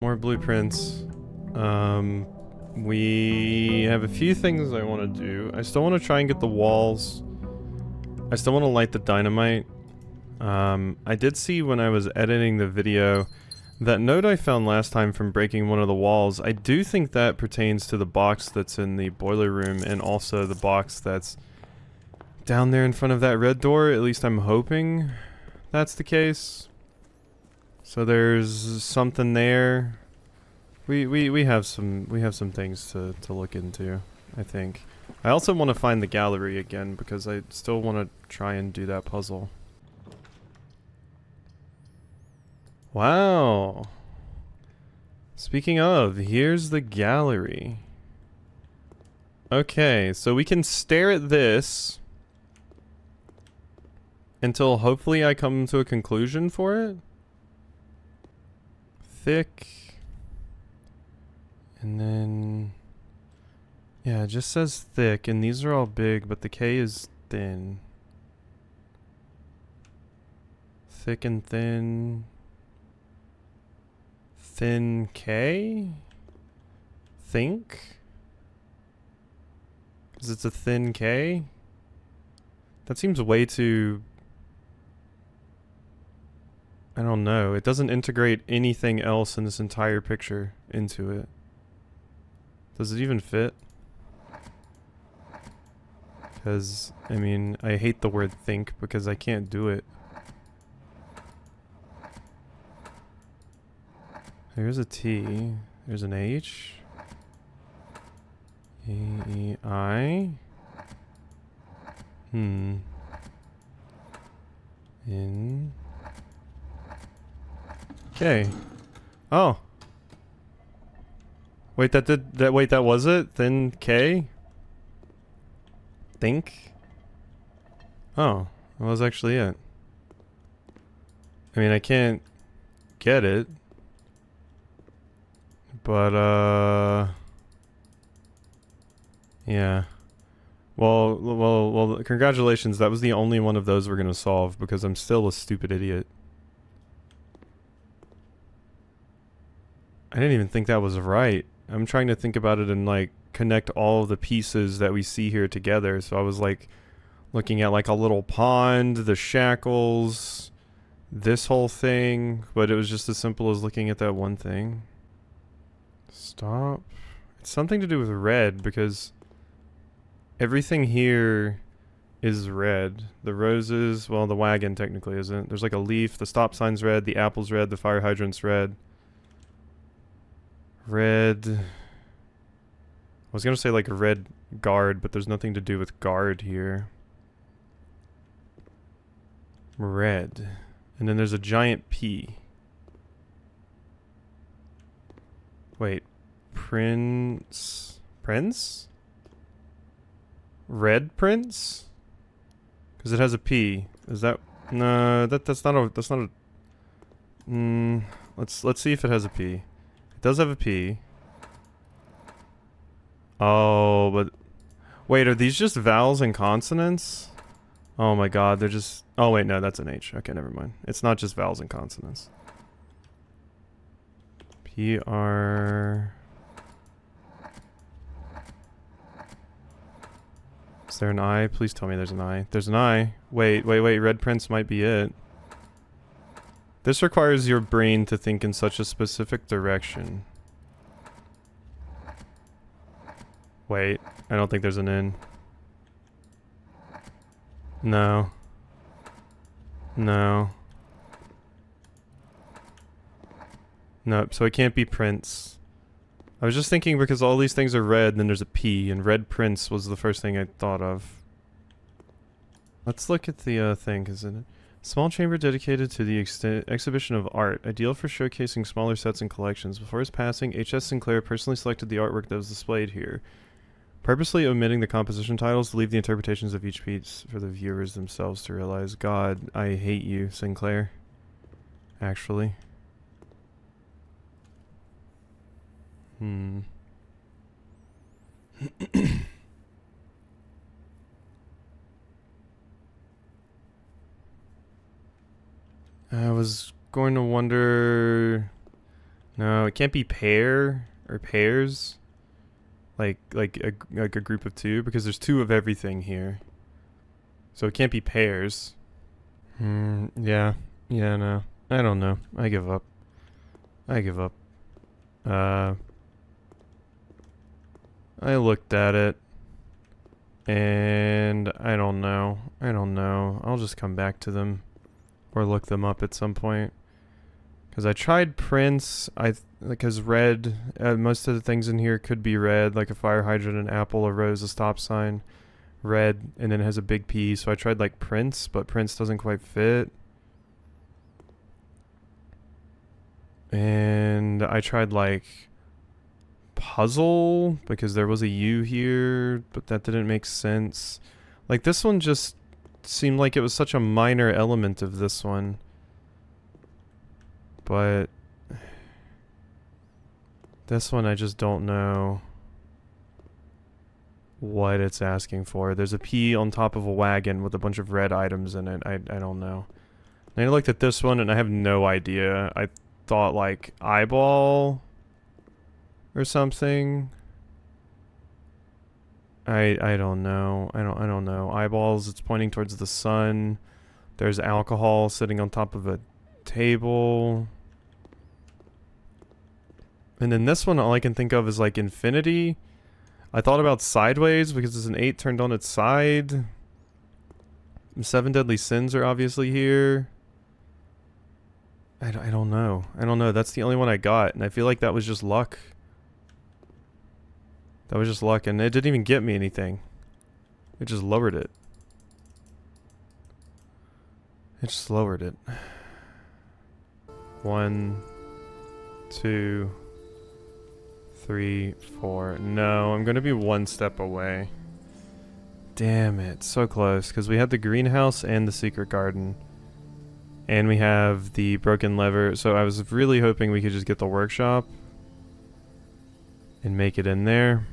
More blueprints. We have a few things I want to do. I still want to try and get the walls. I still want to light the dynamite. I did see when I was editing the video that note I found last time from breaking one of the walls. I do think that pertains to the box that's in the boiler room and also the box that's down there in front of that red door. At least I'm hoping that's the case. So there's something there. We have some things to look into, I think. I also want to find the gallery again because I still want to try and do that puzzle. Wow. Speaking of, here's the gallery. Okay, so we can stare at this until hopefully I come to a conclusion for it. Thick. And then... yeah, it just says thick, and these are all big, but the K is thin. Thick and thin. Thin K? Think? Because it's a thin K? That seems way too... I don't know. It doesn't integrate anything else in this entire picture into it. Does it even fit? Because, I mean, I hate the word think because I can't do it. There's a T. There's an H. A, E, I. In. Okay. Oh. Wait, wait, that was it? Thin K? Think? Oh, that was actually it. I mean, I can't get it. But, yeah. Well, congratulations. That was the only one of those we're gonna solve because I'm still a stupid idiot. I didn't even think that was right. I'm trying to think about it and like connect all of the pieces that we see here together. So I was like looking at like a little pond, the shackles, this whole thing, but it was just as simple as looking at that one thing. Stop. It's something to do with red because everything here is red. The roses, well, the wagon technically isn't. There's like a leaf, the stop sign's red, the apple's red, the fire hydrant's red. Red. I was gonna say like a red guard, but there's nothing to do with guard here. Red. And then there's a giant P. Wait. Prince? Prince? Red Prince? Because it has a P. Is that... no, that's not a... that's not a... let's see if it has a P. It does have a P. Oh, but... wait, are these just vowels and consonants? Oh my god, they're just... oh wait, no, that's an H. Okay, never mind. It's not just vowels and consonants. P-R... is there an I? Please tell me there's an I. There's an I. Wait, Red Prince might be it. This requires your brain to think in such a specific direction. Wait, I don't think there's an N. No. No. Nope, so it can't be Prince. I was just thinking because all these things are red, and then there's a P, and Red Prince was the first thing I thought of. Let's look at the thing, because it... small chamber dedicated to the exhibition of art, ideal for showcasing smaller sets and collections. Before his passing, H.S. Sinclair personally selected the artwork that was displayed here, purposely omitting the composition titles to leave the interpretations of each piece for the viewers themselves to realize. God, I hate you, Sinclair. Actually. I was going to wonder... No, it can't be pair or pairs. Like a group of two, because there's two of everything here. So it can't be pairs. Yeah. Yeah, no. I don't know. I give up. I give up. I looked at it. And I don't know. I don't know. I'll just come back to them. Or look them up at some point. Because I tried prints. Because red, most of the things in here could be red. Like a fire hydrant, an apple, a rose, a stop sign. Red, and then it has a big P. So I tried like prints, but prints doesn't quite fit. And I tried like puzzle, because there was a U here, but that didn't make sense. Like this one just seemed like it was such a minor element of this one. But this one I just don't know what it's asking for. There's a P on top of a wagon with a bunch of red items in it. I don't know. And I looked at this one and I have no idea. I thought like eyeball or something. I don't know. I don't know. Eyeballs, it's pointing towards the sun. There's alcohol sitting on top of a table. And then this one, all I can think of is like infinity. I thought about sideways because it's an 8 turned on its side. 7 deadly sins are obviously here. I don't know. I don't know. That's the only one I got, and I feel like that was just luck. That was just luck, and it didn't even get me anything. It just lowered it. It just lowered it. 1, 2, 3, 4. No, I'm gonna be one step away. Damn it, so close, because we had the greenhouse and the secret garden. And we have the broken lever, so I was really hoping we could just get the workshop and make it in there.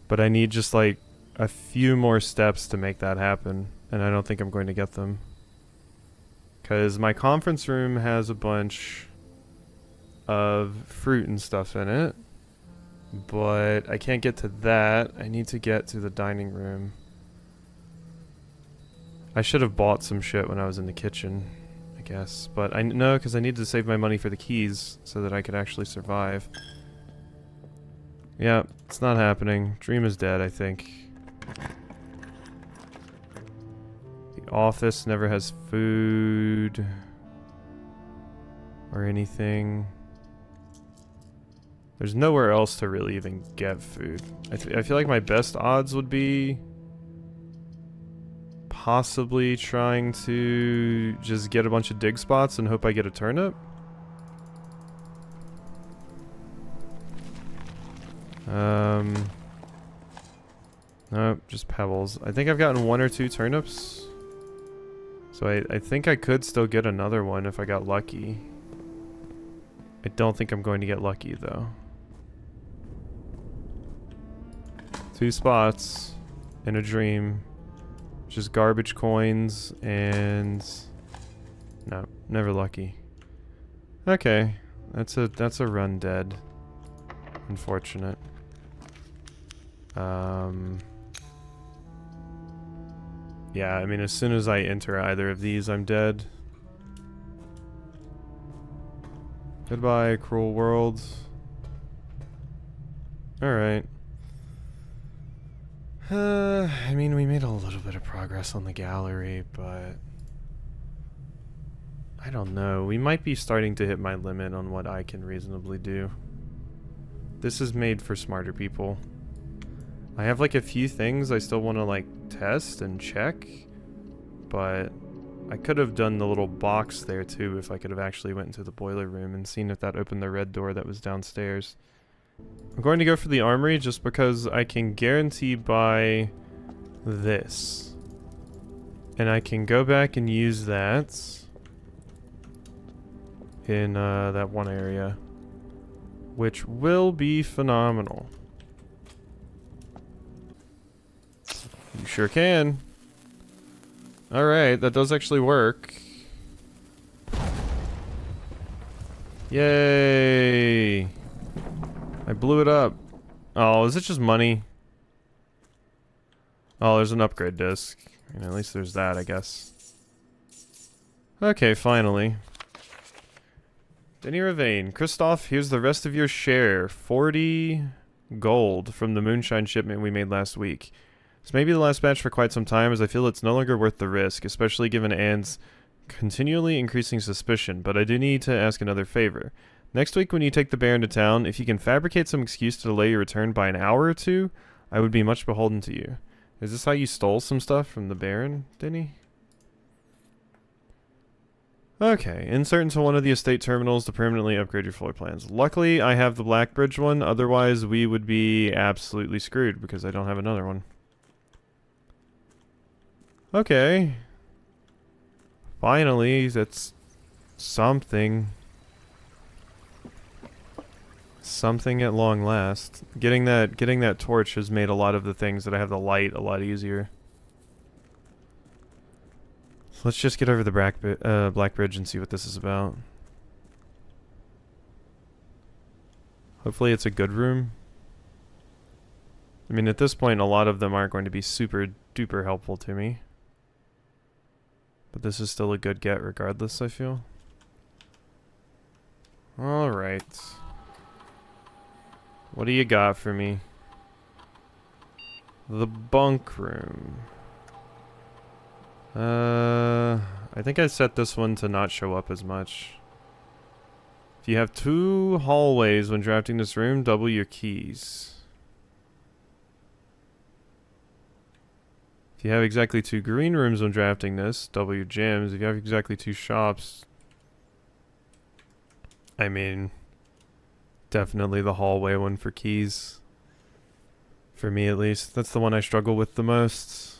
But I need just like a few more steps to make that happen, and I don't think I'm going to get them. Because my conference room has a bunch of fruit and stuff in it, but I can't get to that. I need to get to the dining room. I should have bought some shit when I was in the kitchen, I guess. But I know, because I need to save my money for the keys so that I could actually survive. Yeah, it's not happening. Dream is dead, I think. The office never has food or anything. There's nowhere else to really even get food. I feel like my best odds would be possibly trying to just get a bunch of dig spots and hope I get a turnip. Nope, just pebbles. I think I've gotten 1 or 2 turnips. So I think I could still get another one if I got lucky. I don't think I'm going to get lucky though. 2 spots in a dream. Just garbage coins and no, never lucky. Okay, that's a run dead. Unfortunate. Yeah, I mean, as soon as I enter either of these, I'm dead. Goodbye, cruel world. Alright. I mean, we made a little bit of progress on the gallery, but I don't know. We might be starting to hit my limit on what I can reasonably do. This is made for smarter people. I have like a few things I still want to like test and check, but I could have done the little box there too if I could have actually went into the boiler room and seen if that opened the red door that was downstairs. I'm going to go for the armory just because I can guarantee buy this. And I can go back and use that in that one area, which will be phenomenal. You sure can. Alright, that does actually work. Yay! I blew it up. Oh, is it just money? Oh, there's an upgrade disc. And at least there's that, I guess. Okay, finally. Denny Ravane. Christoph, here's the rest of your share. 40 gold from the moonshine shipment we made last week. This may be the last batch for quite some time, as I feel it's no longer worth the risk, especially given Anne's continually increasing suspicion, but I do need to ask another favor. Next week when you take the Baron to town, if you can fabricate some excuse to delay your return by an hour or two, I would be much beholden to you. Is this how you stole some stuff from the Baron, Denny? Okay, insert into one of the estate terminals to permanently upgrade your floor plans. Luckily, I have the Blackbridge one, otherwise we would be absolutely screwed because I don't have another one. Okay. Finally, that's something. Something at long last. Getting that torch has made a lot of the things that I have the light a lot easier. So let's just get over the Blackbridge and see what this is about. Hopefully it's a good room. I mean, at this point, a lot of them aren't going to be super duper helpful to me. But this is still a good get regardless, I feel. Alright. What do you got for me? The bunk room. I think I set this one to not show up as much. If you have 2 hallways when drafting this room, double your keys. If you have exactly 2 green rooms when drafting this, double your gems. If you have exactly 2 shops, I mean, definitely the hallway one for keys. For me at least. That's the one I struggle with the most.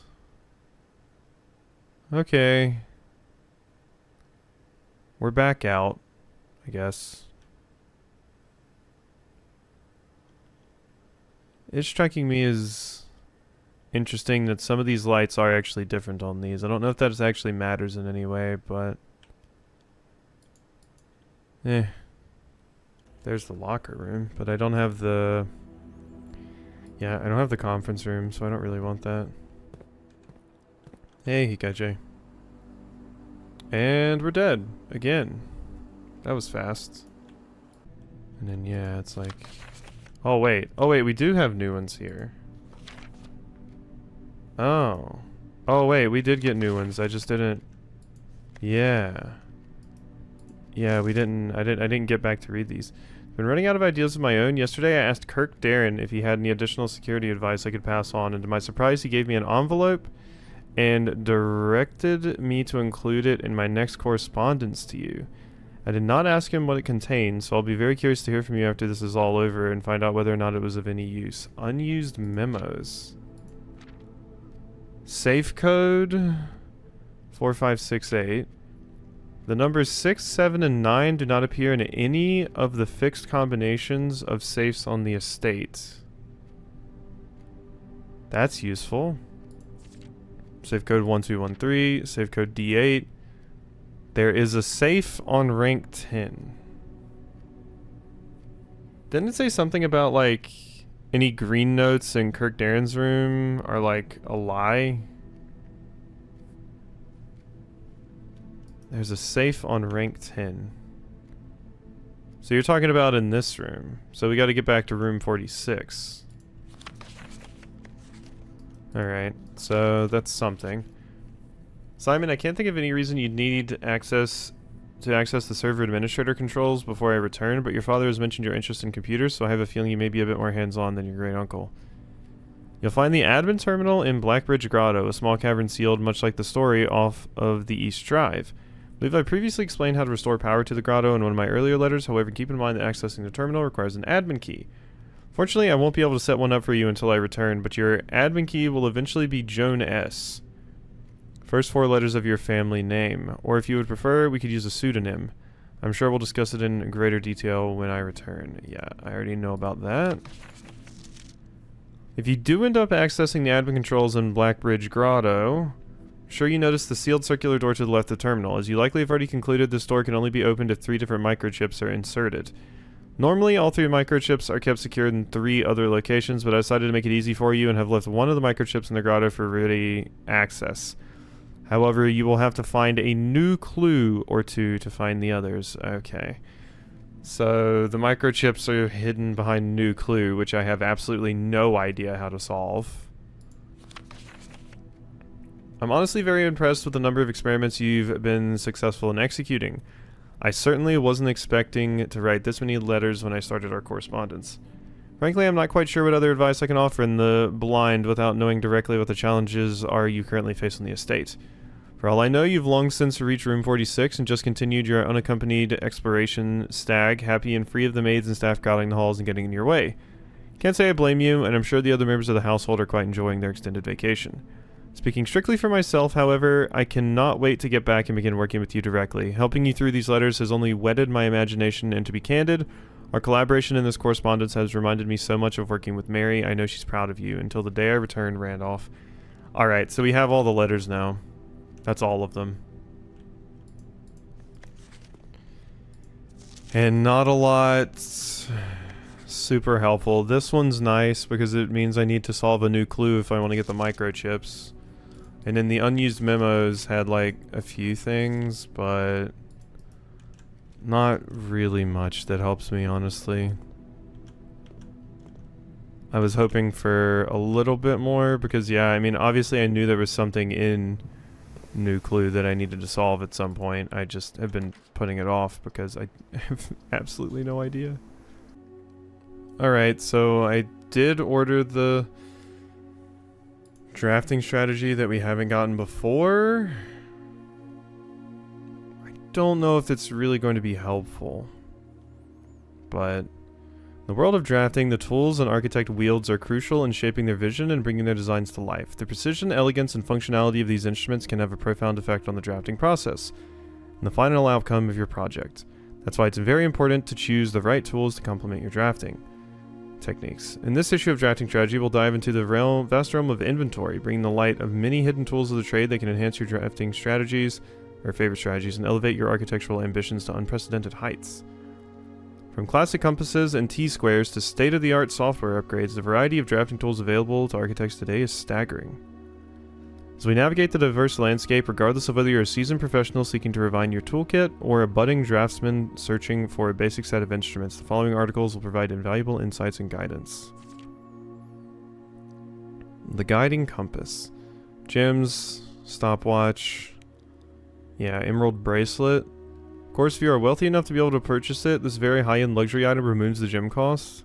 Okay. We're back out, I guess. It's striking me as interesting that some of these lights are actually different on these. I don't know if that actually matters in any way, but... There's the locker room, but I don't have the... Yeah, I don't have the conference room, so I don't really want that. Hey, Hikaje. And we're dead. Again. That was fast. And then, yeah, it's like... Oh, wait. Oh, wait, we do have new ones here. Oh. Oh, wait, we did get new ones. I just didn't... Yeah. Yeah, we didn't... I didn't get back to read these. Been running out of ideas of my own. Yesterday I asked Kirk Darren if he had any additional security advice I could pass on, and to my surprise he gave me an envelope and directed me to include it in my next correspondence to you. I did not ask him what it contained, so I'll be very curious to hear from you after this is all over and find out whether or not it was of any use. Unused memos. Safe code 4568. The numbers 6, 7, and 9 do not appear in any of the fixed combinations of safes on the estate. That's useful. Safe code 1213, safe code D8. There is a safe on rank 10. Didn't it say something about, like, any green notes in Kirk Darren's room are, like, a lie? There's a safe on rank 10. So you're talking about in this room. So we got to get back to room 46. Alright, so that's something. Simon, I can't think of any reason you'd need access the server administrator controls before I return, but your father has mentioned your interest in computers, so I have a feeling you may be a bit more hands-on than your great uncle. You'll find the admin terminal in Blackbridge Grotto, a small cavern sealed much like the story off of the East Drive. I believe I previously explained how to restore power to the grotto in one of my earlier letters, however keep in mind that accessing the terminal requires an admin key. Fortunately, I won't be able to set one up for you until I return, but your admin key will eventually be Joan S. First 4 letters of your family name, or if you would prefer, we could use a pseudonym. I'm sure we'll discuss it in greater detail when I return. Yeah, I already know about that. If you do end up accessing the admin controls in Blackbridge Grotto, Sure, you noticed the sealed circular door to the left of the terminal. As you likely have already concluded, this door can only be opened if 3 different microchips are inserted. Normally, all 3 microchips are kept secured in 3 other locations, but I decided to make it easy for you and have left one of the microchips in the grotto for ready access. However, you will have to find a new clue or 2 to find the others. Okay. So, the microchips are hidden behind new clue, which I have absolutely no idea how to solve. I'm honestly very impressed with the number of experiments you've been successful in executing. I certainly wasn't expecting to write this many letters when I started our correspondence. Frankly, I'm not quite sure what other advice I can offer in the blind without knowing directly what the challenges are you currently face on the estate. For all I know, you've long since reached room 46 and just continued your unaccompanied exploration stag, happy and free of the maids and staff crowding the halls and getting in your way. Can't say I blame you, and I'm sure the other members of the household are quite enjoying their extended vacation. Speaking strictly for myself, however, I cannot wait to get back and begin working with you directly. Helping you through these letters has only whetted my imagination, and to be candid, our collaboration in this correspondence has reminded me so much of working with Mary. I know she's proud of you. Until the day I return, Randolph. Alright, so we have all the letters now. That's all of them. And not a lot super helpful. This one's nice because it means I need to solve a new clue if I want to get the microchips. And then the unused memos had like a few things, but not really much that helps me, honestly. I was hoping for a little bit more because, yeah, I mean, obviously I knew there was something in new clue that I needed to solve at some point. I just have been putting it off because I have absolutely no idea. Alright, so I did order the drafting strategy that we haven't gotten before. I don't know if it's really going to be helpful, but in the world of drafting, the tools an architect wields are crucial in shaping their vision and bringing their designs to life. The precision, elegance, and functionality of these instruments can have a profound effect on the drafting process and the final outcome of your project. That's why it's very important to choose the right tools to complement your drafting techniques. In this issue of Drafting Strategy, we'll dive into the vast realm of inventory, bringing the light of many hidden tools of the trade that can enhance your drafting strategies, or favorite strategies, and elevate your architectural ambitions to unprecedented heights. From classic compasses and T-squares to state-of-the-art software upgrades, the variety of drafting tools available to architects today is staggering. As we navigate the diverse landscape, regardless of whether you're a seasoned professional seeking to refine your toolkit or a budding draftsman searching for a basic set of instruments, the following articles will provide invaluable insights and guidance. The Guiding Compass. Gems, stopwatch, yeah, emerald bracelet. Of course, if you are wealthy enough to be able to purchase it, this very high-end luxury item removes the gem cost.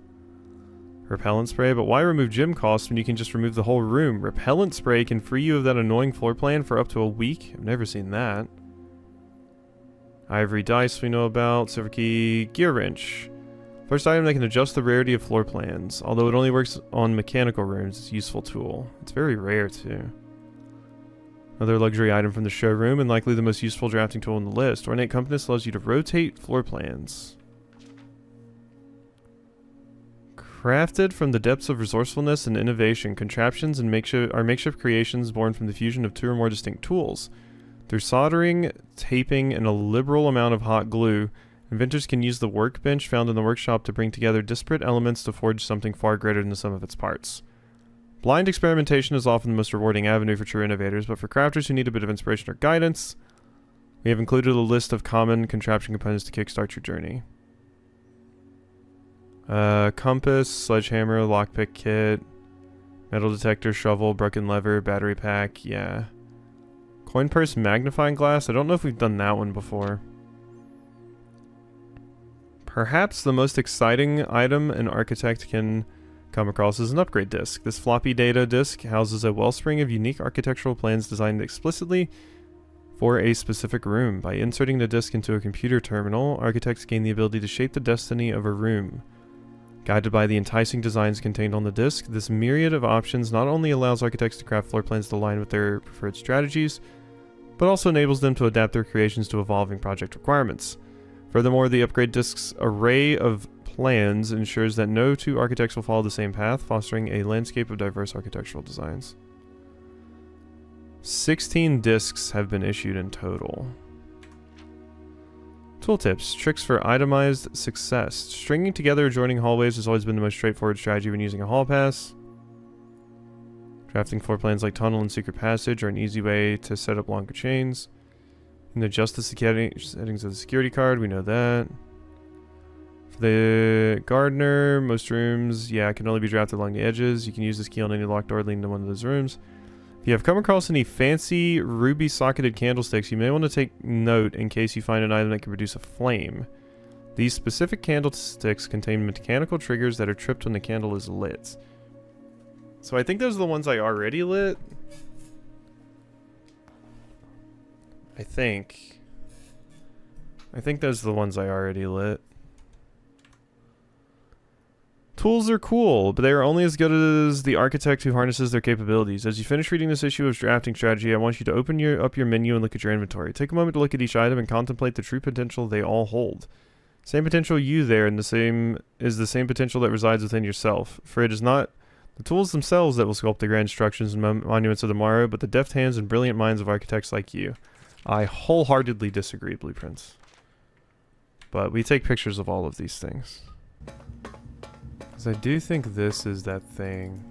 Repellent spray, but why remove gym costs when you can just remove the whole room? Repellent spray can free you of that annoying floor plan for up to a week. I've never seen that. Ivory dice we know about. Silver key. Gear wrench. First item that can adjust the rarity of floor plans. Although it only works on mechanical rooms, it's a useful tool. It's very rare too. Another luxury item from the showroom and likely the most useful drafting tool on the list. Ornate compass allows you to rotate floor plans. Crafted from the depths of resourcefulness and innovation, contraptions and makeshift creations born from the fusion of 2 or more distinct tools. Through soldering, taping, and a liberal amount of hot glue, inventors can use the workbench found in the workshop to bring together disparate elements to forge something far greater than the sum of its parts. Blind experimentation is often the most rewarding avenue for true innovators, but for crafters who need a bit of inspiration or guidance, we have included a list of common contraption components to kickstart your journey. Compass, sledgehammer, lockpick kit, metal detector, shovel, broken lever, battery pack, yeah. Coin purse, magnifying glass, I don't know if we've done that one before. Perhaps the most exciting item an architect can come across is an upgrade disk. This floppy data disk houses a wellspring of unique architectural plans designed explicitly for a specific room. By inserting the disk into a computer terminal, architects gain the ability to shape the destiny of a room. Guided by the enticing designs contained on the disk, this myriad of options not only allows architects to craft floor plans to align with their preferred strategies, but also enables them to adapt their creations to evolving project requirements. Furthermore, the upgrade disk's array of plans ensures that no 2 architects will follow the same path, fostering a landscape of diverse architectural designs. 16 discs have been issued in total. Tooltips. Tricks for itemized success. Stringing together adjoining hallways has always been the most straightforward strategy when using a hall pass. Drafting floor plans like tunnel and secret passage are an easy way to set up longer chains. You can adjust the settings of the security card, we know that. For the gardener, most rooms, yeah, can only be drafted along the edges. You can use this key on any locked door leading to one of those rooms. If you have come across any fancy ruby socketed candlesticks, you may want to take note in case you find an item that can produce a flame. These specific candlesticks contain mechanical triggers that are tripped when the candle is lit. So I think those are the ones I already lit. I think those are the ones I already lit. Tools are cool, but they are only as good as the architect who harnesses their capabilities. As you finish reading this issue of drafting strategy, I want you to open up your menu and look at your inventory. Take a moment to look at each item and contemplate the true potential they all hold. Same potential you there, and the same potential that resides within yourself. For it is not the tools themselves that will sculpt the grand structures and monuments of tomorrow, but the deft hands and brilliant minds of architects like you. I wholeheartedly disagree, Blueprints. But we take pictures of all of these things. I do think this is that thing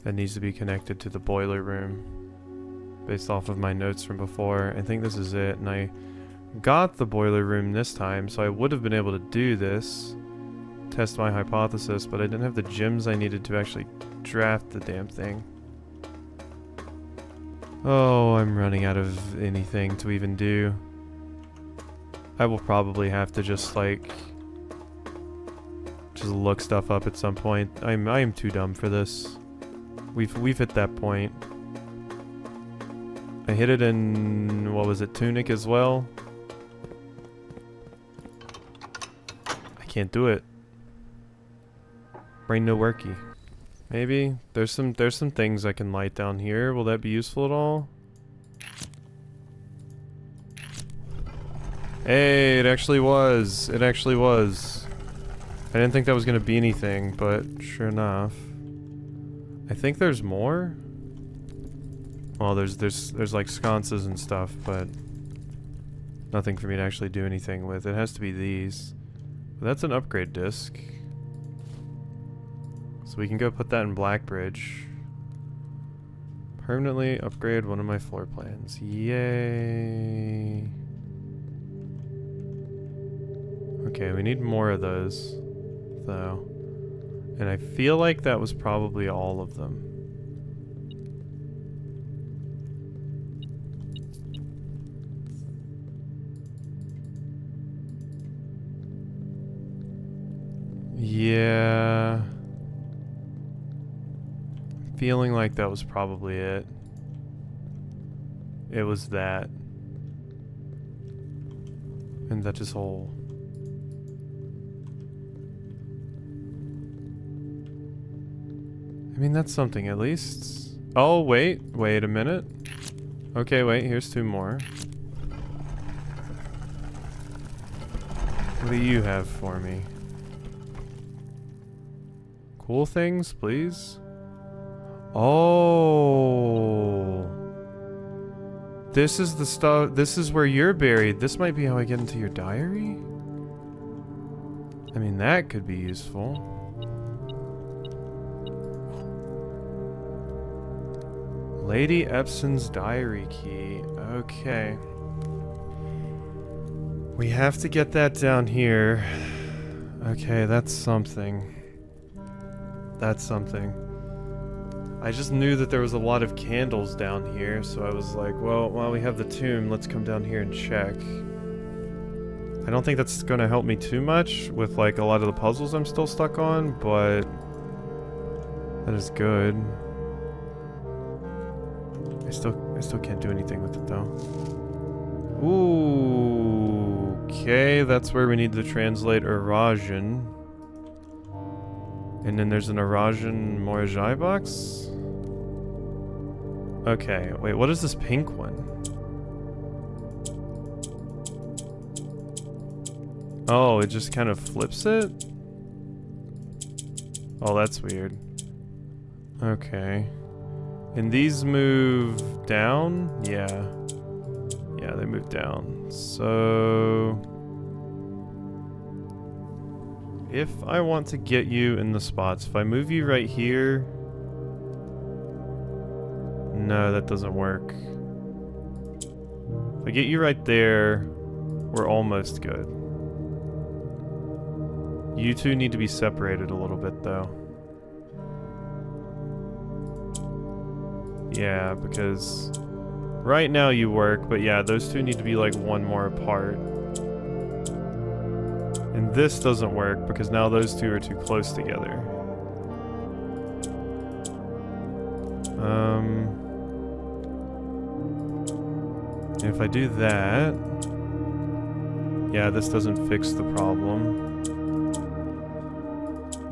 that needs to be connected to the boiler room based off of my notes from before. I think this is it, and I got the boiler room this time, so I would have been able to do this, test my hypothesis, but I didn't have the gems I needed to actually draft the damn thing. Oh, I'm running out of anything to even do. I will probably have to just like look stuff up at some point. I am too dumb for this. We've hit that point. I hit it in, what was it, Tunic as well? I can't do it. Brain no worky. Maybe there's some things I can light down here. Will that be useful at all? Hey, it actually was. It actually was. I didn't think that was gonna be anything, but sure enough. I think there's more. Well, there's like sconces and stuff, but nothing for me to actually do anything with. It has to be these. But that's an upgrade disc. So we can go put that in Blackbridge. Permanently upgrade one of my floor plans. Yay. Okay, we need more of those, though. And I feel like that was probably all of them. Yeah. Feeling like that was probably it. It was that. And that is all. I mean, that's something at least. Oh, wait a minute. Okay, wait, here's two more. What do you have for me? Cool things, please? Oh. This is the stuff, this is where you're buried. This might be how I get into your diary? I mean, that could be useful. Lady Epson's diary key. Okay. We have to get that down here. Okay, that's something. That's something. I just knew that there was a lot of candles down here, so I was like, well, while we have the tomb, let's come down here and check. I don't think that's gonna help me too much with like a lot of the puzzles I'm still stuck on, but that is good. I still can't do anything with it though. Ooh, okay, that's where we need to translate Eurasian. And then there's an Eurasian Morajai box? Okay, wait, what is this pink one? Oh, it just kind of flips it? Oh, that's weird. Okay. And these move down? Yeah. Yeah, they move down. So... if I want to get you in the spots, if I move you right here... no, that doesn't work. If I get you right there, we're almost good. You two need to be separated a little bit, though. Yeah, because right now you work, but yeah, those two need to be like one more apart. And this doesn't work because now those two are too close together. And if I do that... yeah, this doesn't fix the problem.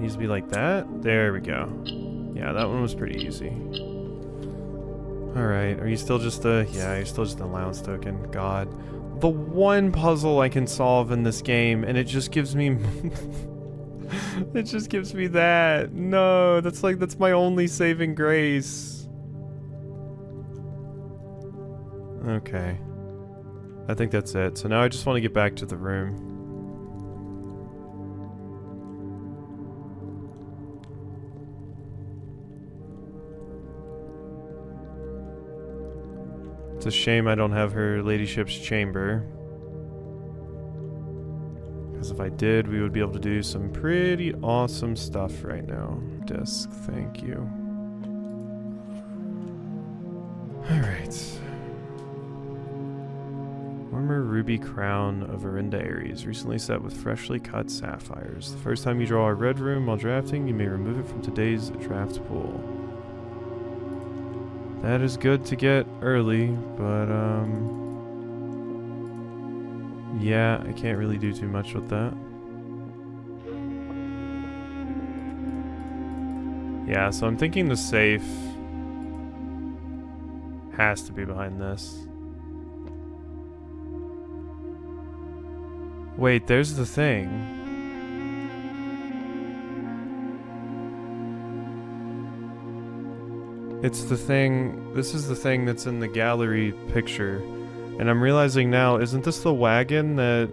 Needs to be like that. There we go. Yeah, that one was pretty easy. Alright, are you still just a... yeah, you're still just an allowance token. God. The one puzzle I can solve in this game, and it just gives me... it just gives me that. No, that's like, that's my only saving grace. Okay. I think that's it. So now I just want to get back to the room. It's a shame I don't have her ladyship's chamber. Because if I did, we would be able to do some pretty awesome stuff right now. Disc, thank you. Alright. Armor Ruby Crown of Arinda Ares, recently set with freshly cut sapphires. The first time you draw a red room while drafting, you may remove it from today's draft pool. That is good to get early, but yeah, I can't really do too much with that. Yeah, so I'm thinking the safe has to be behind this. Wait, there's the thing. It's the thing, this is the thing that's in the gallery picture. And I'm realizing now, isn't this the wagon that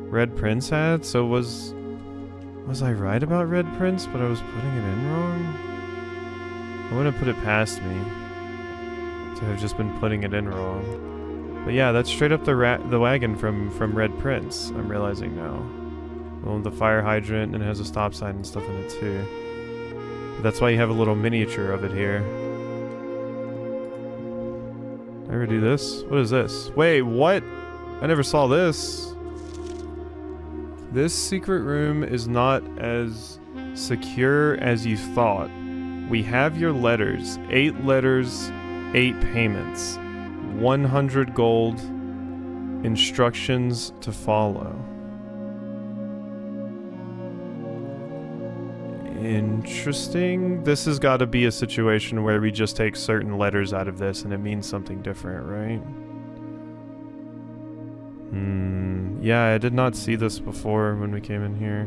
Red Prince had? So was I right about Red Prince, but I was putting it in wrong? I wouldn't put it past me to have just been putting it in wrong. But yeah, that's straight up the wagon from Red Prince, I'm realizing now. Well, the fire hydrant, and it has a stop sign and stuff in it too. But that's why you have a little miniature of it here. Did I ever do this? What is this? Wait, what? I never saw this. This secret room is not as secure as you thought. We have your letters. 8 letters, 8 payments. 100 gold, instructions to follow. Interesting. This has got to be a situation where we just take certain letters out of this and it means something different, right? Yeah, I did not see this before when we came in here.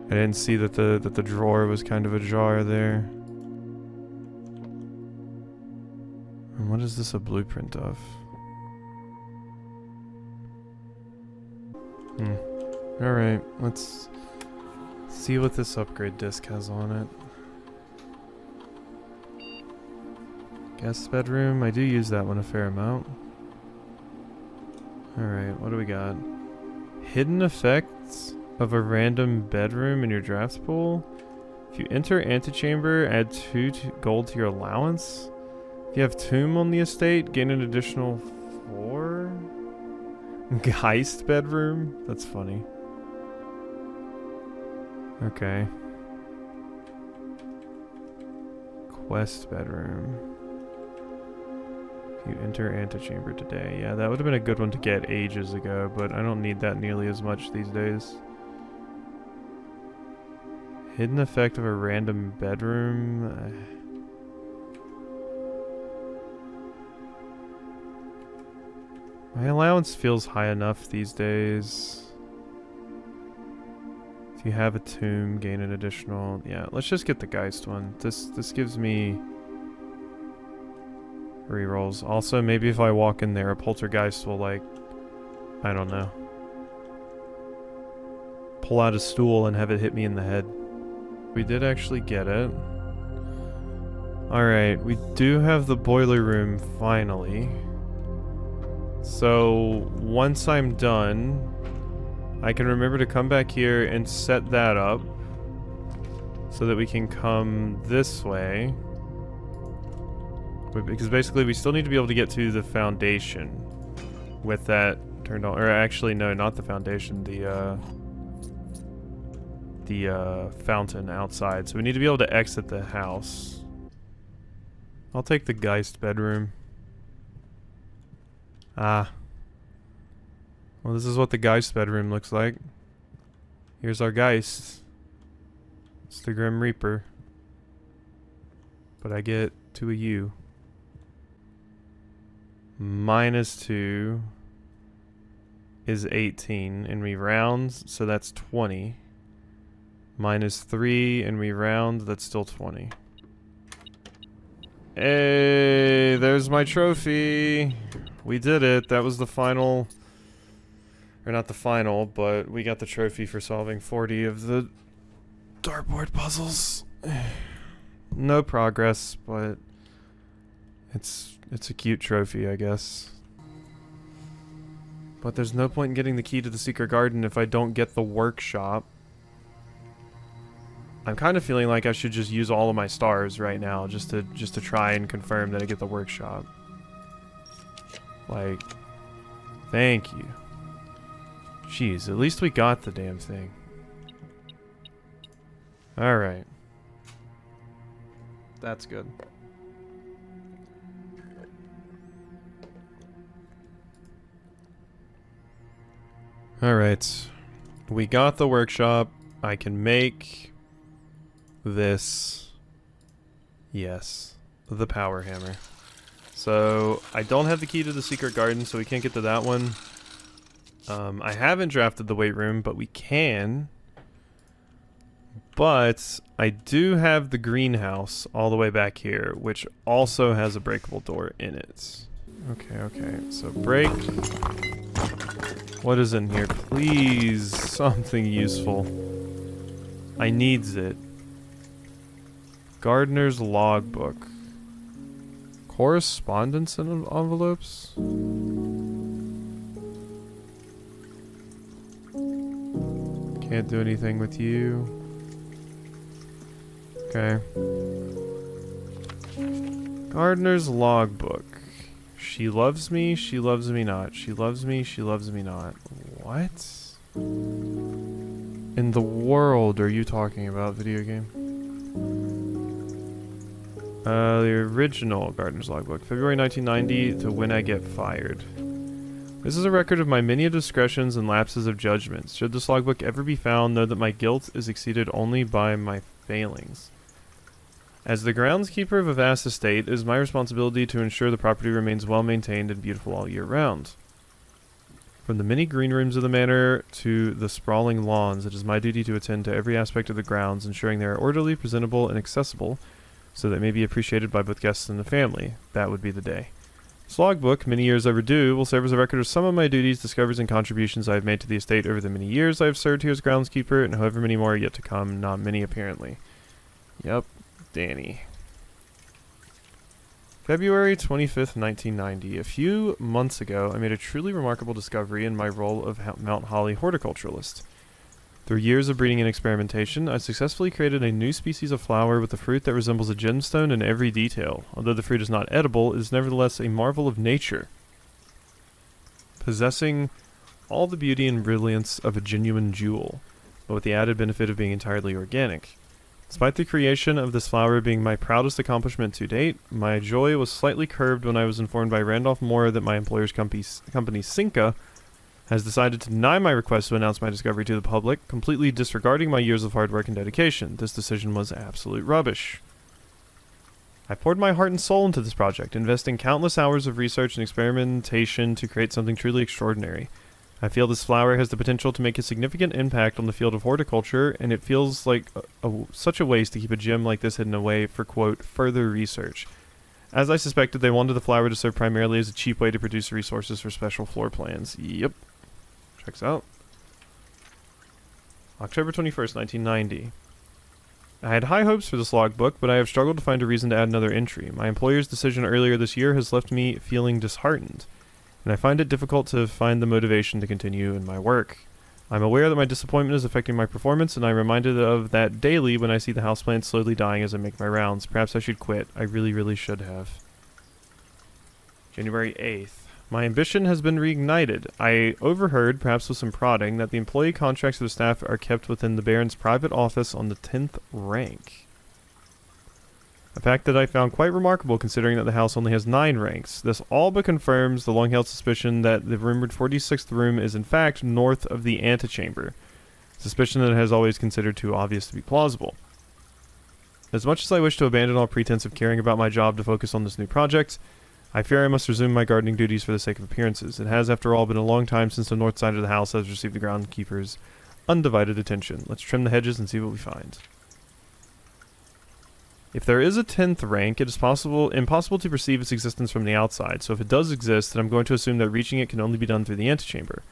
I didn't see that the drawer was kind of ajar there. And what is this a blueprint of? Alright, let's see what this upgrade disc has on it. Guest bedroom, I do use that one a fair amount. Alright, what do we got? Hidden effects of a random bedroom in your draft pool. If you enter antechamber, add 2 gold to your allowance. If you have tomb on the estate, gain an additional 4. Heist bedroom? That's funny. Okay. Quest bedroom. If you enter antechamber today. Yeah, that would have been a good one to get ages ago, but I don't need that nearly as much these days. Hidden effect of a random bedroom. My allowance feels high enough these days. If you have a tomb, gain an additional... Yeah, let's just get the Geist one. This gives me rerolls. Also, maybe if I walk in there, a poltergeist will, like... I don't know. Pull out a stool and have it hit me in the head. We did actually get it. Alright, we do have the boiler room, finally. So, once I'm done, I can remember to come back here and set that up so that we can come this way. Because basically we still need to be able to get to the foundation with that turned on. Or actually, no, not the foundation, the fountain outside. So we need to be able to exit the house. I'll take the Geist bedroom. Ah. Well, this is what the Geist bedroom looks like. Here's our Geist. It's the Grim Reaper. But I get to a U. -2 is 18, and we round, so that's 20. -3, and we round, that's still 20. Hey, there's my trophy. We did it. That was the final, or not the final, but we got the trophy for solving 40 of the dartboard puzzles. No progress, but it's a cute trophy, I guess. But there's no point in getting the key to the secret garden if I don't get the workshop. I'm kind of feeling like I should just use all of my stars right now just to try and confirm that I get the workshop. Like, thank you. Jeez, at least we got the damn thing. Alright. That's good. Alright. We got the workshop. I can make this. Yes. The power hammer. So, I don't have the key to the secret garden, so we can't get to that one. I haven't drafted the weight room, but we can. But I do have the greenhouse all the way back here, which also has a breakable door in it. Okay. So break. What is in here? Please, something useful. I needs it. Gardener's logbook. Correspondence in envelopes? Can't do anything with you. Okay. Gardener's logbook. She loves me not. She loves me not. What? In the world are you talking about, video game? The original Gardener's Logbook. February 1990 to when I get fired. This is a record of my many indiscretions and lapses of judgments. Should this logbook ever be found, know that my guilt is exceeded only by my failings. As the groundskeeper of a vast estate, it is my responsibility to ensure the property remains well maintained and beautiful all year round. From the many green rooms of the manor to the sprawling lawns, it is my duty to attend to every aspect of the grounds, ensuring they are orderly, presentable, and accessible, so that it may be appreciated by both guests and the family. That would be the day. This logbook, many years overdue, will serve as a record of some of my duties, discoveries, and contributions I have made to the estate over the many years I have served here as groundskeeper, and however many more are yet to come, not many apparently. Yep, Danny. February 25th, 1990. A few months ago, I made a truly remarkable discovery in my role of Mount Holly horticulturalist. Through years of breeding and experimentation, I successfully created a new species of flower with a fruit that resembles a gemstone in every detail. Although the fruit is not edible, it is nevertheless a marvel of nature, possessing all the beauty and brilliance of a genuine jewel, but with the added benefit of being entirely organic. Despite the creation of this flower being my proudest accomplishment to date, my joy was slightly curbed when I was informed by Randolph Moore that my employer's company Cinca has decided to deny my request to announce my discovery to the public, completely disregarding my years of hard work and dedication. This decision was absolute rubbish. I poured my heart and soul into this project, investing countless hours of research and experimentation to create something truly extraordinary. I feel this flower has the potential to make a significant impact on the field of horticulture, and it feels like such a waste to keep a gem like this hidden away for, quote, further research. As I suspected, they wanted the flower to serve primarily as a cheap way to produce resources for special floor plans. Yep. Checks out. October 21st, 1990. I had high hopes for this logbook, but I have struggled to find a reason to add another entry. My employer's decision earlier this year has left me feeling disheartened, and I find it difficult to find the motivation to continue in my work. I'm aware that my disappointment is affecting my performance, and I'm reminded of that daily when I see the houseplants slowly dying as I make my rounds. Perhaps I should quit. I really, really should have. January 8th. My ambition has been reignited. I overheard, perhaps with some prodding, that the employee contracts of the staff are kept within the Baron's private office on the 10th rank. A fact that I found quite remarkable considering that the house only has 9 ranks. This all but confirms the long-held suspicion that the rumored 46th room is in fact north of the antechamber. Suspicion that has always considered too obvious to be plausible. As much as I wish to abandon all pretense of caring about my job to focus on this new project, I fear I must resume my gardening duties for the sake of appearances. It has, after all, been a long time since the north side of the house has received the groundskeeper's undivided attention. Let's trim the hedges and see what we find. If there is a 10th rank, it is impossible to perceive its existence from the outside, so if it does exist, then I'm going to assume that reaching it can only be done through the antechamber.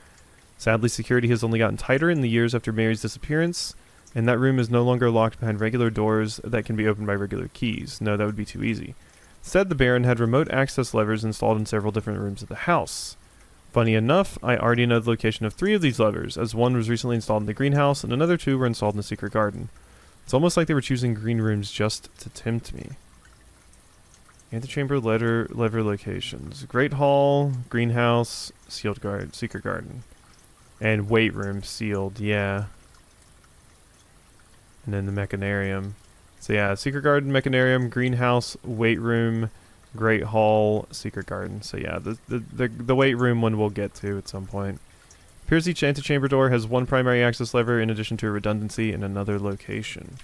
Sadly, security has only gotten tighter in the years after Mary's disappearance, and that room is no longer locked behind regular doors that can be opened by regular keys. No, that would be too easy. Instead, the Baron had remote access levers installed in several different rooms of the house. Funny enough, I already know the location of 3 of these levers, as one was recently installed in the greenhouse, and another 2 were installed in the secret garden. It's almost like they were choosing green rooms just to tempt me. Antechamber lever locations. Great Hall, greenhouse, secret garden. And weight room sealed, yeah. And then the mechanarium. So yeah, secret garden, mechanarium, greenhouse, weight room, great hall, secret garden. So yeah, the weight room one we'll get to at some point. Appears each antechamber door has 1 primary access lever in addition to a redundancy in another location.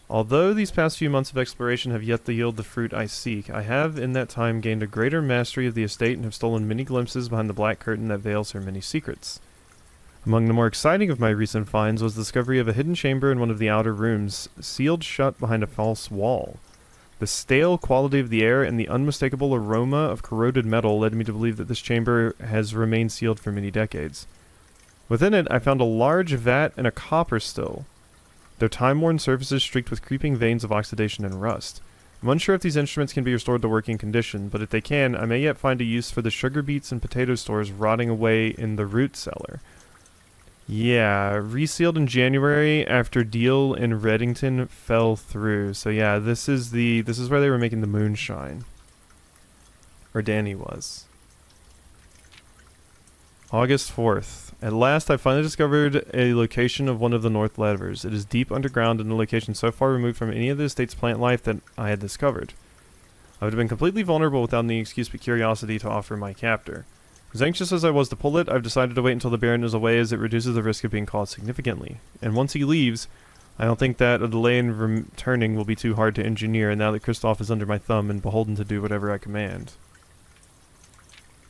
Although these past few months of exploration have yet to yield the fruit I seek, I have in that time gained a greater mastery of the estate and have stolen many glimpses behind the black curtain that veils her many secrets. Among the more exciting of my recent finds was the discovery of a hidden chamber in one of the outer rooms, sealed shut behind a false wall. The stale quality of the air and the unmistakable aroma of corroded metal led me to believe that this chamber has remained sealed for many decades. Within it, I found a large vat and a copper still, their time-worn surfaces streaked with creeping veins of oxidation and rust. I'm unsure if these instruments can be restored to working condition, but if they can, I may yet find a use for the sugar beets and potato stores rotting away in the root cellar. Yeah, resealed in January after deal in Reddington fell through. So yeah, this is where they were making the moonshine. Or Danny was. August 4th. At last, I finally discovered a location of one of the north levers. It is deep underground in a location so far removed from any of the estate's plant life that I had discovered. I would have been completely vulnerable without any excuse but curiosity to offer my captor. As anxious as I was to pull it, I've decided to wait until the Baron is away as it reduces the risk of being caught significantly. And once he leaves, I don't think that a delay in returning will be too hard to engineer now that Kristoff is under my thumb and beholden to do whatever I command.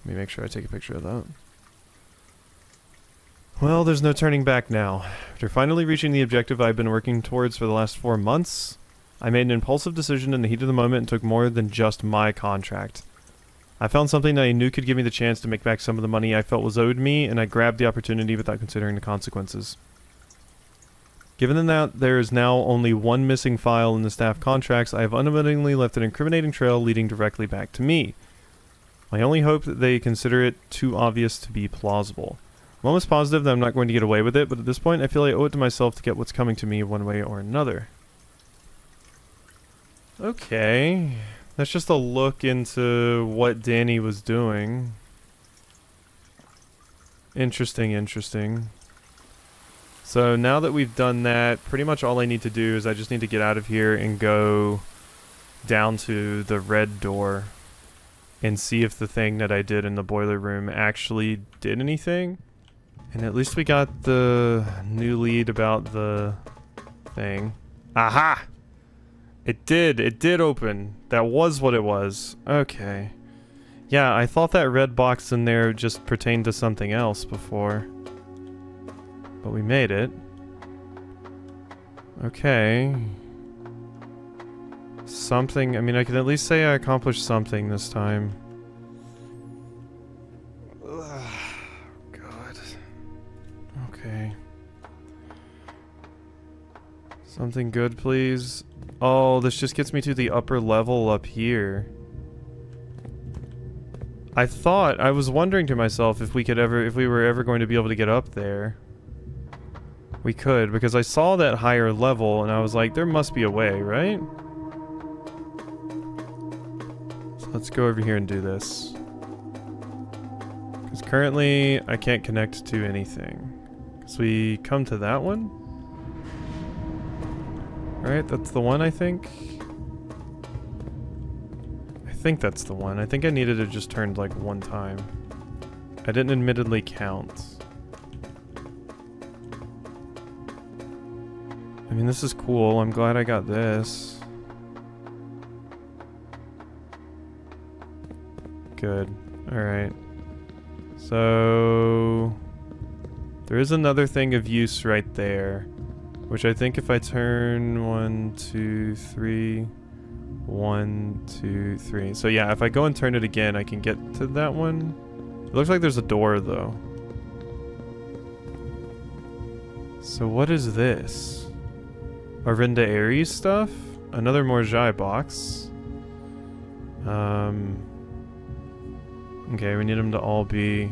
Let me make sure I take a picture of that. Well, there's no turning back now. After finally reaching the objective I've been working towards for the last 4 months, I made an impulsive decision in the heat of the moment and took more than just my contract. I found something that I knew could give me the chance to make back some of the money I felt was owed me, and I grabbed the opportunity without considering the consequences. Given that there is now only one missing file in the staff contracts, I have unwittingly left an incriminating trail leading directly back to me. I only hope that they consider it too obvious to be plausible. I'm almost positive that I'm not going to get away with it, but at this point I feel I owe it to myself to get what's coming to me one way or another. Okay. That's just a look into what Danny was doing. Interesting, interesting. So now that we've done that, pretty much all I need to do is I just need to get out of here and go down to the red door and see if the thing that I did in the boiler room actually did anything. And at least we got the new lead about the thing. Aha! It did open. That was what it was. Okay. Yeah, I thought that red box in there just pertained to something else before. But we made it. Okay. Something, I mean, I can at least say I accomplished something this time. Ugh, God. Okay. Something good, please. Oh, this just gets me to the upper level up here. I was wondering to myself if we were ever going to be able to get up there. We could, because I saw that higher level and I was like, there must be a way, right? So let's go over here and do this. Because currently, I can't connect to anything. So we come to that one. Alright, that's the one, I think. I think that's the one. I think I needed to just turn like one time. I didn't admittedly count. I mean, this is cool. I'm glad I got this. Good. Alright. So... there is another thing of use right there. Which I think if I turn 1, 2, 3... 1, 2, 3. So yeah, if I go and turn it again, I can get to that one. It looks like there's a door, though. So what is this? Arvinda Aries stuff? Another Morjai box. Okay, we need them to all be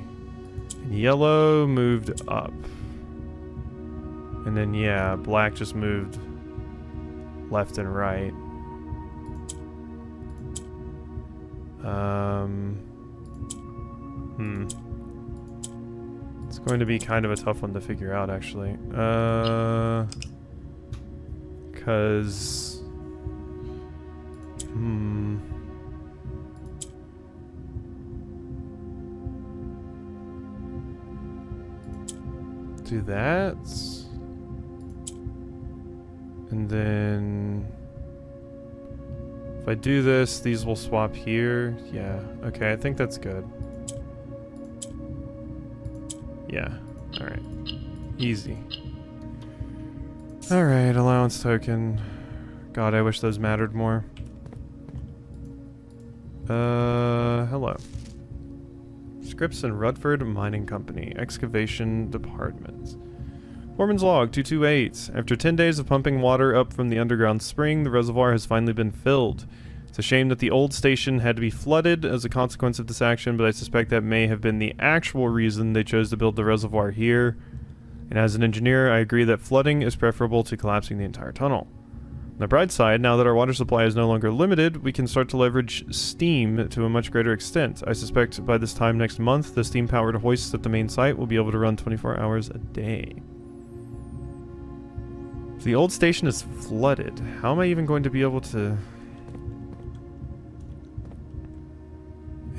in yellow, moved up. And then, yeah, black just moved left and right. It's going to be kind of a tough one to figure out, actually. Because... do that. And then... if I do this, these will swap here. Yeah, okay, I think that's good. Yeah, alright. Easy. Alright, allowance token. God, I wish those mattered more. Hello. Scripps and Rutford Mining Company, Excavation Department. Foreman's Log 228. After 10 days of pumping water up from the underground spring, the reservoir has finally been filled. It's a shame that the old station had to be flooded as a consequence of this action, but I suspect that may have been the actual reason they chose to build the reservoir here. And as an engineer, I agree that flooding is preferable to collapsing the entire tunnel. On the bright side, now that our water supply is no longer limited, we can start to leverage steam to a much greater extent. I suspect by this time next month, the steam-powered hoists at the main site will be able to run 24 hours a day. If the old station is flooded, how am I even going to be able to...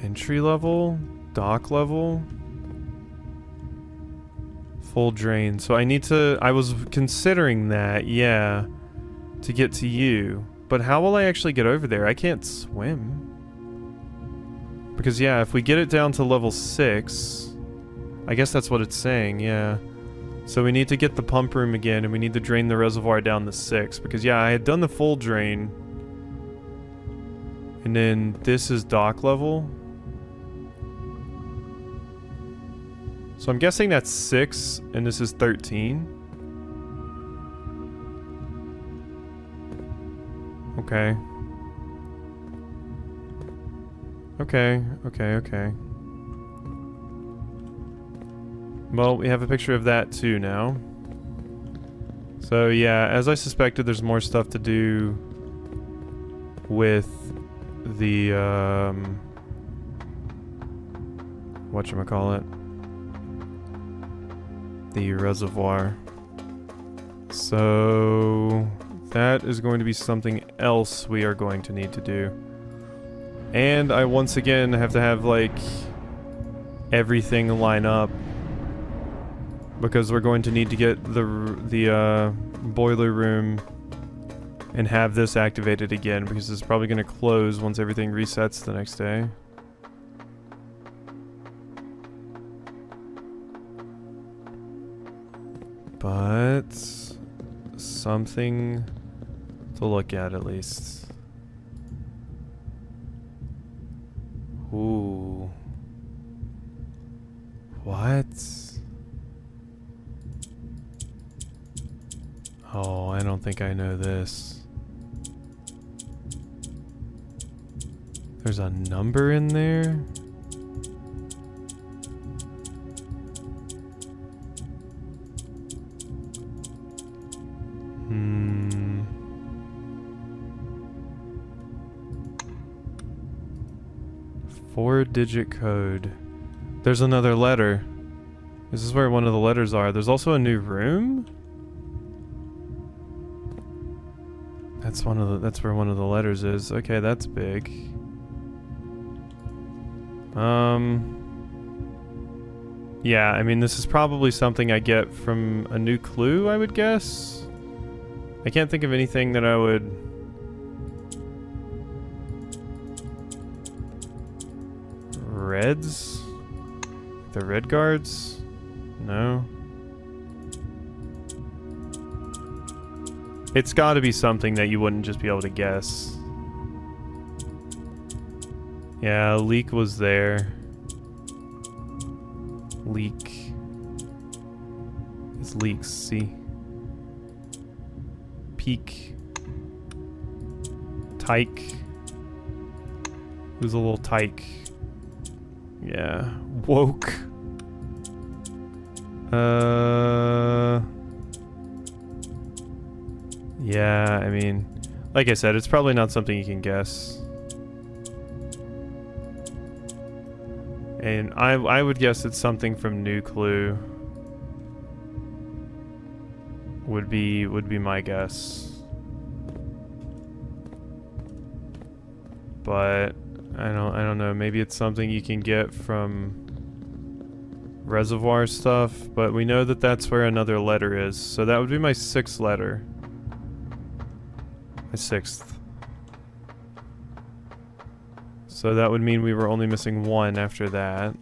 entry level? Dock level? Full drain. So I need to... I was considering that, yeah, to get to you. But how will I actually get over there? I can't swim. Because, yeah, if we get it down to level 6... I guess that's what it's saying, yeah. So we need to get the pump room again, and we need to drain the reservoir down to 6. Because, yeah, I had done the full drain. And then this is dock level. So I'm guessing that's 6, and this is 13. Okay. Okay. Well, we have a picture of that too now. So yeah, as I suspected, there's more stuff to do with the, whatchamacallit? The reservoir. So that is going to be something else we are going to need to do. And I once again have to have like everything line up because we're going to need to get the boiler room and have this activated again because it's probably going to close once everything resets the next day. But something to look at least. Ooh. What? Oh, I don't think I know this. There's a number in there? Hmm. Four-digit code. There's another letter. This is where one of the letters are. There's also a new room? That's where one of the letters is. Okay, that's big. Yeah, I mean, this is probably something I get from a new clue, I would guess. I can't think of anything that I would... Reds? The red guards? No. It's gotta be something that you wouldn't just be able to guess. Yeah, leak was there. Leak. It's leaks, see? Peak. Tyke. Who's a little tyke? Yeah. Woke. Yeah, I mean, like I said, it's probably not something you can guess. And I would guess it's something from New Clue. Would be my guess. But I don't know, maybe it's something you can get from reservoir stuff, but we know that that's where another letter is. So that would be my sixth letter. My sixth. So that would mean we were only missing one after that.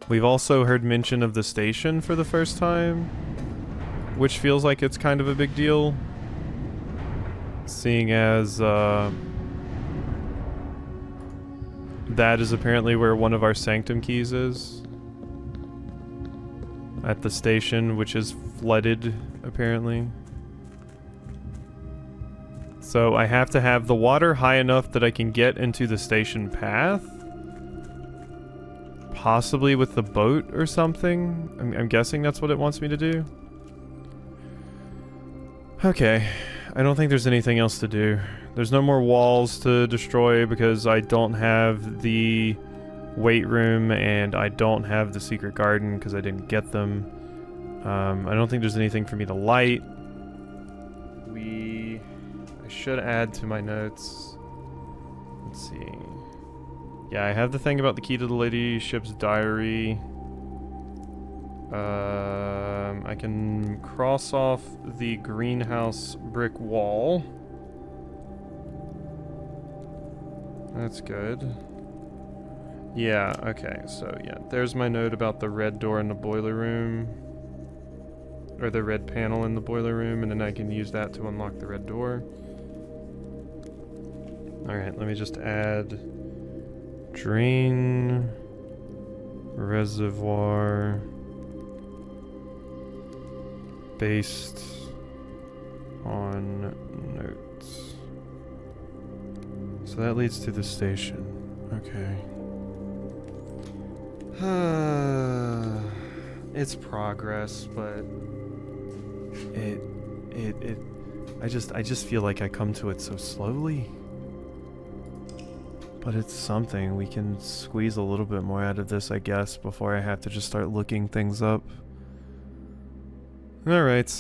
We've also heard mention of the station for the first time, which feels like it's kind of a big deal, seeing as that is apparently where one of our sanctum keys is. At the station, which is flooded, apparently. So I have to have the water high enough that I can get into the station path? Possibly with the boat or something? I'm guessing that's what it wants me to do. Okay. I don't think there's anything else to do. There's no more walls to destroy because I don't have the weight room and I don't have the secret garden because I didn't get them. I don't think there's anything for me to light. I should add to my notes. Let's see. Yeah, I have the thing about the key to the ladyship's diary. I can cross off the greenhouse brick wall. That's good. Yeah, okay, so yeah, there's my note about the red door in the boiler room. Or the red panel in the boiler room, and then I can use that to unlock the red door. Alright, let me just add drain reservoir based on notes. So that leads to the station. Okay. It's progress, but I just feel like I come to it so slowly. But it's something. We can squeeze a little bit more out of this, I guess, before I have to just start looking things up. Alright.